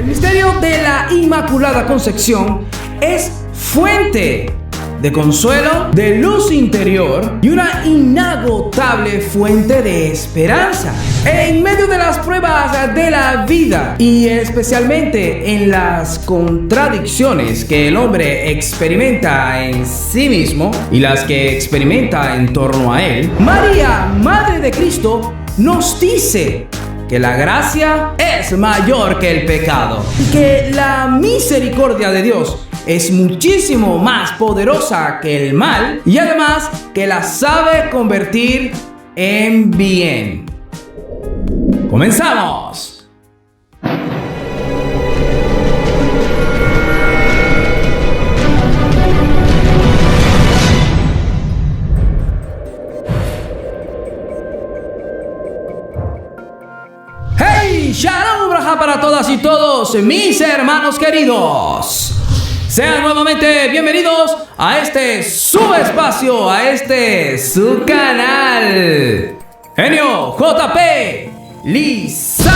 El misterio de la Inmaculada Concepción es fuente de consuelo, de luz interior y una inagotable fuente de esperanza. En medio de las pruebas de la vida y especialmente en las contradicciones que el hombre experimenta en sí mismo y las que experimenta en torno a él, María, Madre de Cristo, nos dice que la gracia es mayor que el pecado y que la misericordia de Dios es muchísimo más poderosa que el mal y además que la sabe convertir en bien. ¡Comenzamos! ¡Hey! ¡Shalom braja para todas y todos mis hermanos queridos! Sean nuevamente bienvenidos a este su espacio, a este su canal, Genio JP Lizar.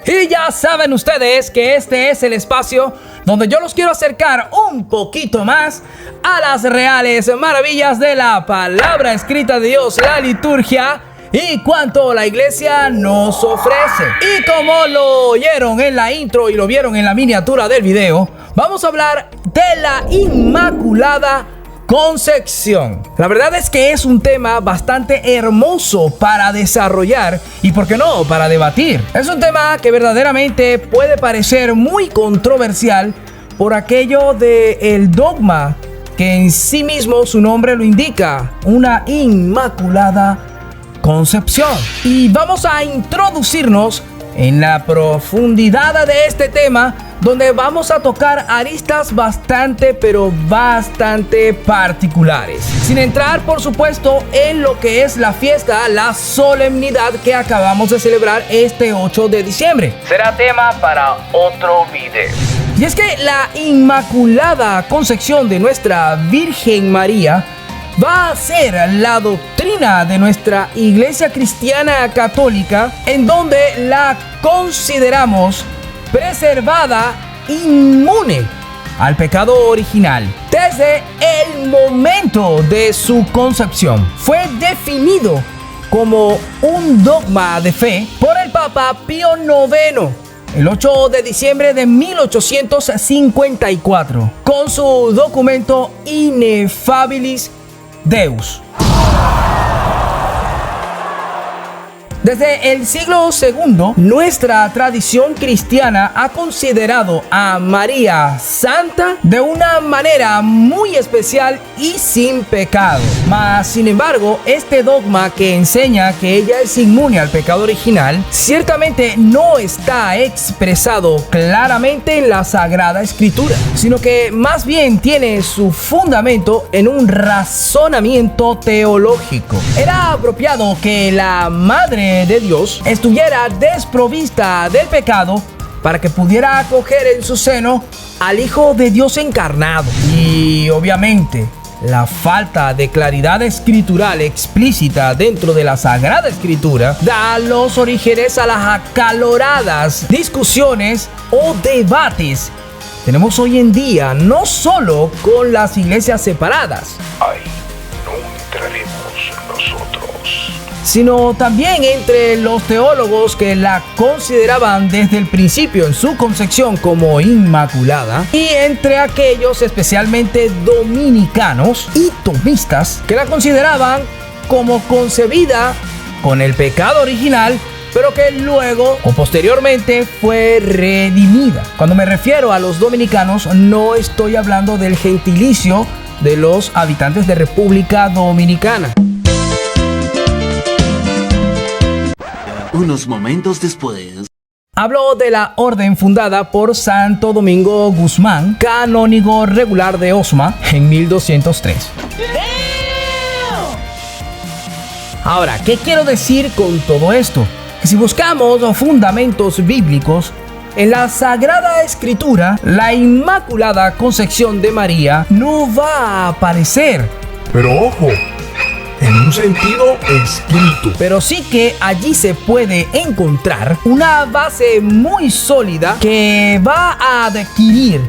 Y ya saben ustedes que este es el espacio donde yo los quiero acercar un poquito más a las reales maravillas de la palabra escrita de Dios, la liturgia y cuanto la iglesia nos ofrece. Y como lo oyeron en la intro y lo vieron en la miniatura del video, vamos a hablar de la Inmaculada Concepción. La verdad es que es un tema bastante hermoso para desarrollar y, ¿por qué no?, para debatir. Es un tema que verdaderamente puede parecer muy controversial por aquello del dogma que en sí mismo su nombre lo indica, una Inmaculada Concepción. Y vamos a introducirnos en la profundidad de este tema, donde vamos a tocar aristas bastante particulares, sin entrar por supuesto en lo que es la fiesta, la solemnidad que acabamos de celebrar este 8 de diciembre. Será tema para otro video. Y es que la Inmaculada Concepción de nuestra Virgen María va a ser la doctrina de nuestra Iglesia Cristiana Católica, en donde la consideramos preservada, inmune al pecado original. Desde el momento de su concepción, fue definido como un dogma de fe por el Papa Pío IX, el 8 de diciembre de 1854, con su documento Ineffabilis Deus. Desde el siglo II, nuestra tradición cristiana ha considerado a María santa de una manera muy especial y sin pecado. Mas, sin embargo, este dogma que enseña que ella es inmune al pecado original, ciertamente no está expresado claramente en la Sagrada Escritura, sino que más bien tiene su fundamento en un razonamiento teológico. Era apropiado que la Madre de Dios estuviera desprovista del pecado para que pudiera acoger en su seno al Hijo de Dios encarnado. Y obviamente la falta de claridad escritural explícita dentro de la Sagrada Escritura da los orígenes a las acaloradas discusiones o debates tenemos hoy en día, no solo con las iglesias separadas. Ahí no entraremos nosotros, sino también entre los teólogos que la consideraban desde el principio en su concepción como inmaculada, y entre aquellos especialmente dominicanos y tomistas que la consideraban como concebida con el pecado original, pero que luego o posteriormente fue redimida. Cuando me refiero a los dominicanos, no estoy hablando del gentilicio de los habitantes de República Dominicana. Unos momentos después, hablo de la orden fundada por Santo Domingo Guzmán, canónigo regular de Osma, en 1203. Ahora, ¿qué quiero decir con todo esto? Que si buscamos fundamentos bíblicos, en la Sagrada Escritura, la Inmaculada Concepción de María no va a aparecer. pero ojo, en un sentido escrito. Pero sí que allí se puede encontrar una base muy sólida que va a adquirir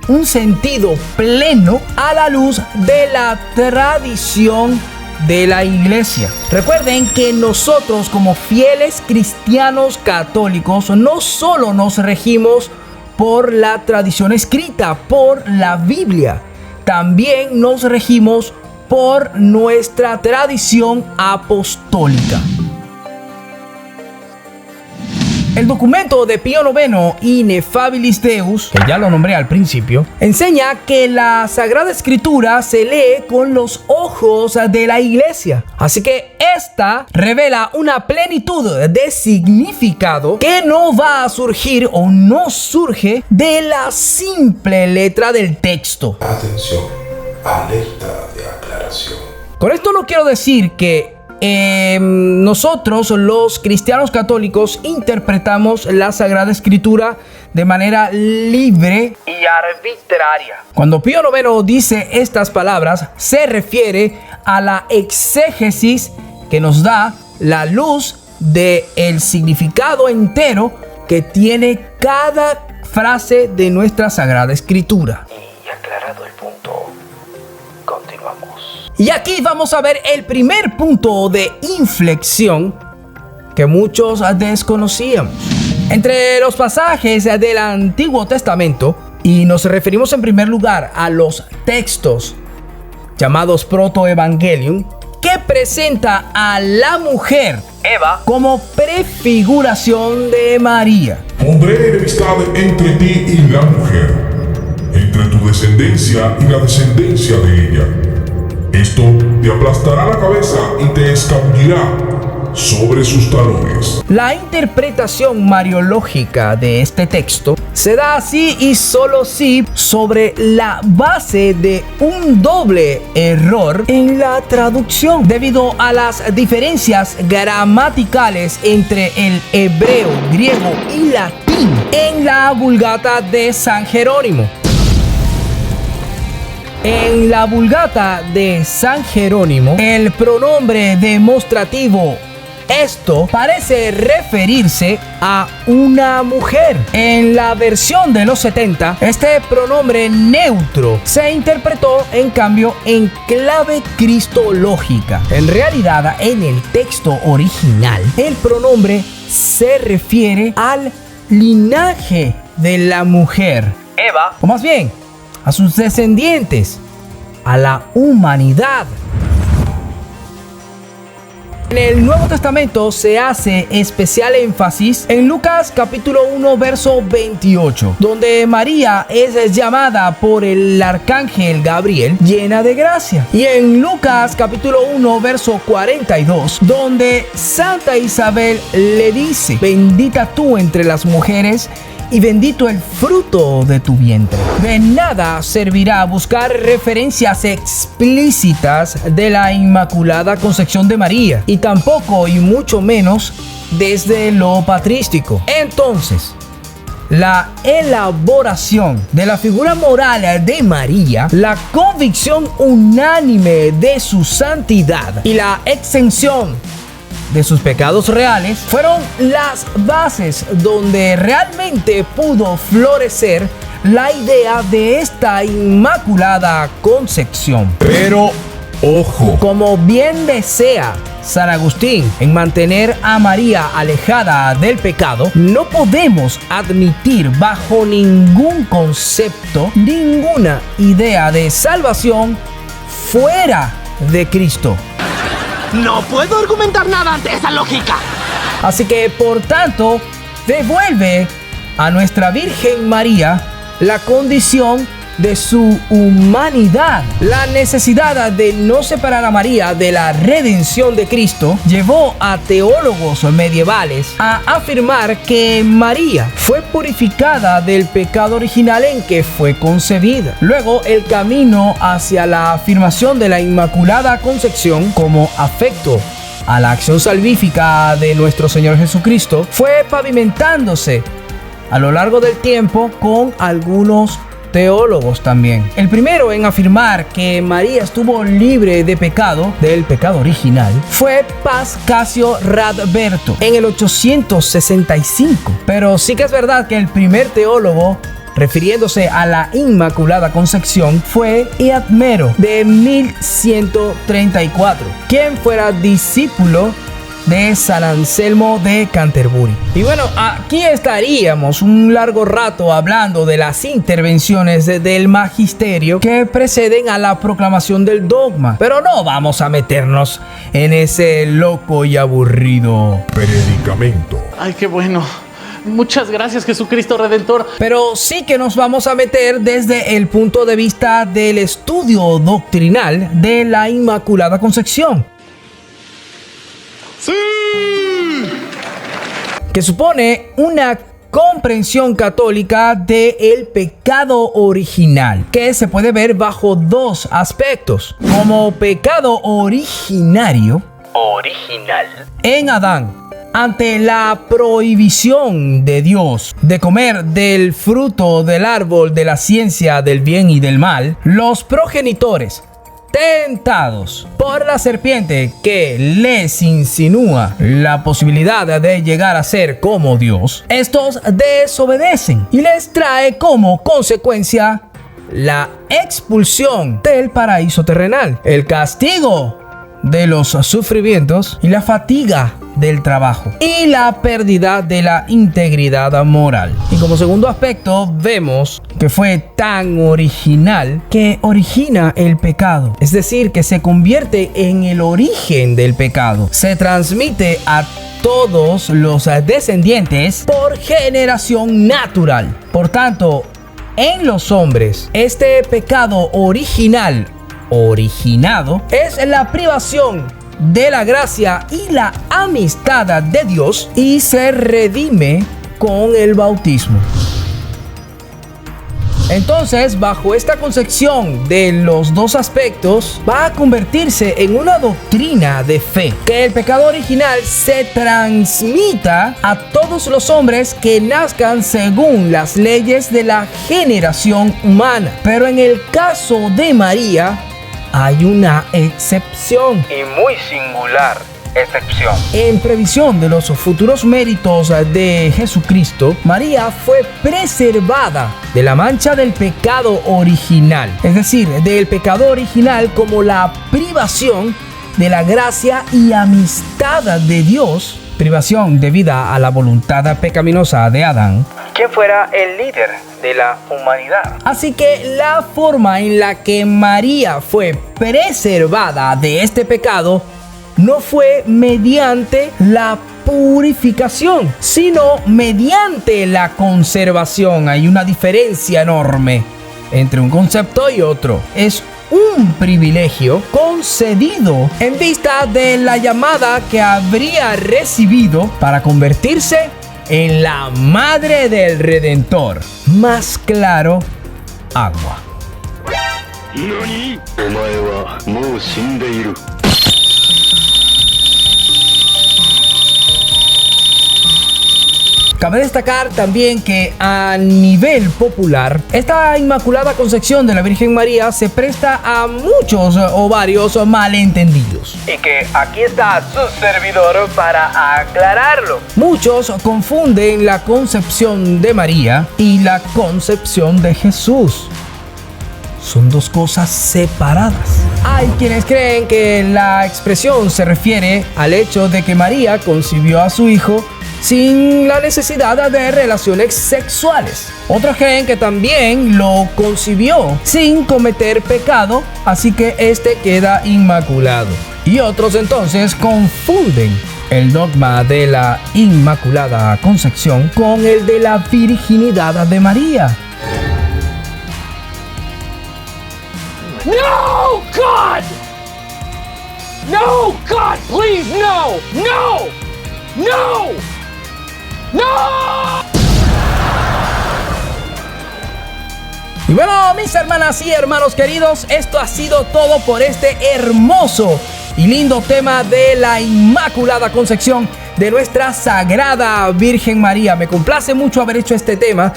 un sentido pleno a la luz de la tradición de la iglesia. Recuerden que nosotros como fieles cristianos católicos no solo nos regimos por la tradición escrita, por la Biblia, también nos regimos por nuestra tradición apostólica. El documento de Pío IX, Ineffabilis Deus, que ya lo nombré al principio, enseña que la Sagrada Escritura se lee con los ojos de la iglesia. Así que esta revela una plenitud de significado que no va a surgir o no surge de la simple letra del texto. Atención, alerta de aclaración. Con esto no quiero decir que nosotros los cristianos católicos interpretamos la Sagrada Escritura de manera libre y arbitraria. Cuando Pío IX dice estas palabras, se refiere a la exégesis que nos da la luz del significado entero que tiene cada frase de nuestra Sagrada Escritura. Y aclarado el punto, continuamos. Y aquí vamos a ver el primer punto de inflexión que muchos desconocíamos. Entre los pasajes del Antiguo Testamento, y nos referimos en primer lugar a los textos llamados Protoevangelium, que presenta a la mujer, Eva, como prefiguración de María. Pondré enemistad entre ti y la mujer, entre tu descendencia y la descendencia de ella. Esto te aplastará la cabeza y te escabullirá sobre sus talones. La interpretación mariológica de este texto se da así y solo sí sobre la base de un doble error en la traducción, debido a las diferencias gramaticales entre el hebreo, griego y latín en la Vulgata de San Jerónimo. En la Vulgata de San Jerónimo, el pronombre demostrativo esto parece referirse a una mujer. En la versión de los 70, este pronombre neutro se interpretó en cambio en clave cristológica. En realidad, en el texto original, el pronombre se refiere al linaje de la mujer, Eva, o más bien, a sus descendientes, a la humanidad. En el Nuevo Testamento se hace especial énfasis en Lucas capítulo 1 verso 28, donde María es llamada por el arcángel Gabriel llena de gracia. Y en Lucas capítulo 1 verso 42, donde Santa Isabel le dice: bendita tú entre las mujeres y bendito el fruto de tu vientre. De nada servirá buscar referencias explícitas de la Inmaculada Concepción de María, y tampoco y mucho menos desde lo patrístico. Entonces, la elaboración de la figura moral de María, la convicción unánime de su santidad y la exención de sus pecados reales fueron las bases donde realmente pudo florecer la idea de esta Inmaculada Concepción. Pero, ojo, como bien desea San Agustín en mantener a María alejada del pecado, no podemos admitir bajo ningún concepto ninguna idea de salvación fuera de Cristo. No puedo argumentar nada ante esa lógica. Así que, por tanto, devuelve a nuestra Virgen María la condición de su humanidad. La necesidad de no separar a María de la redención de Cristo llevó a teólogos medievales a afirmar que María fue purificada del pecado original en que fue concebida. Luego, el camino hacia la afirmación de la Inmaculada Concepción como afecto a la acción salvífica de nuestro Señor Jesucristo fue pavimentándose a lo largo del tiempo con algunos teólogos también. El primero en afirmar que María estuvo libre de pecado, del pecado original, fue Pascasio Radberto en el 865. Pero sí que es verdad que el primer teólogo refiriéndose a la Inmaculada Concepción fue Eadmero de 1134, quien fuera discípulo de San Anselmo de Canterbury. Y bueno, aquí estaríamos un largo rato hablando de las intervenciones del magisterio que preceden a la proclamación del dogma, pero no vamos a meternos en ese loco y aburrido predicamento. Ay, qué bueno. Muchas gracias, Jesucristo Redentor. Pero sí que nos vamos a meter desde el punto de vista del estudio doctrinal de la Inmaculada Concepción. ¡Sí! Que supone una comprensión católica del pecado original, que se puede ver bajo dos aspectos: como pecado originario, en Adán, ante la prohibición de Dios de comer del fruto del árbol de la ciencia del bien y del mal, los progenitores, tentados por la serpiente que les insinúa la posibilidad de llegar a ser como Dios, estos desobedecen y les trae como consecuencia la expulsión del paraíso terrenal, el castigo de los sufrimientos y la fatiga del trabajo y la pérdida de la integridad moral. Y como segundo aspecto vemos que fue tan original que origina el pecado, es decir, que se convierte en el origen del pecado, se transmite a todos los descendientes por generación natural. Por tanto, en los hombres, este pecado originado es la privación de la gracia y la amistad de Dios y se redime con el bautismo. Entonces, bajo esta concepción de los dos aspectos, va a convertirse en una doctrina de fe, que el pecado original se transmita a todos los hombres que nazcan según las leyes de la generación humana. Pero en el caso de María, hay una excepción. Y muy singular excepción. En previsión de los futuros méritos de Jesucristo, María fue preservada de la mancha del pecado original, es decir, del pecado original como la privación de la gracia y amistad de Dios, privación debida a la voluntad pecaminosa de Adán, ¿Quién fuera el líder de la humanidad? Así que la forma en la que María fue preservada de este pecado no fue mediante la purificación, sino mediante la conservación. Hay una diferencia enorme entre un concepto y otro. Es un privilegio concedido en vista de la llamada que habría recibido para convertirse en la madre del Redentor. Más claro, agua. Cabe destacar también que a nivel popular, esta Inmaculada Concepción de la Virgen María se presta a muchos o varios malentendidos. Y que aquí está su servidor para aclararlo. Muchos confunden la concepción de María y la concepción de Jesús. Son dos cosas separadas. Hay quienes creen que la expresión se refiere al hecho de que María concibió a su hijo sin la necesidad de relaciones sexuales. Otros creen que también lo concibió sin cometer pecado, así que este queda inmaculado. Y otros entonces confunden el dogma de la Inmaculada Concepción con el de la virginidad de María. No, God! No, God, please, no! No! No! ¡No! Y bueno, mis hermanas y hermanos queridos, esto ha sido todo por este hermoso y lindo tema de la Inmaculada Concepción de nuestra Sagrada Virgen María. Me complace mucho haber hecho este tema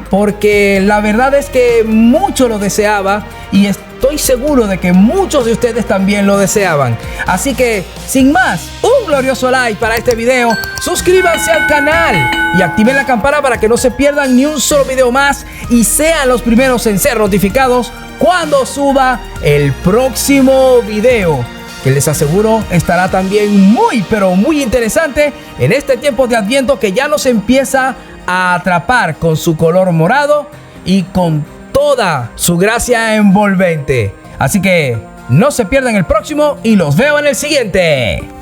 porque la verdad es que mucho lo deseaba y estoy seguro de que muchos de ustedes también lo deseaban. Así que, sin más, un glorioso like para este video, suscríbanse al canal y activen la campana para que no se pierdan ni un solo video más y sean los primeros en ser notificados cuando suba el próximo video, que les aseguro estará también muy pero muy interesante en este tiempo de Adviento que ya nos empieza a atrapar con su color morado y con toda su gracia envolvente. Así que no se pierdan el próximo y los veo en el siguiente.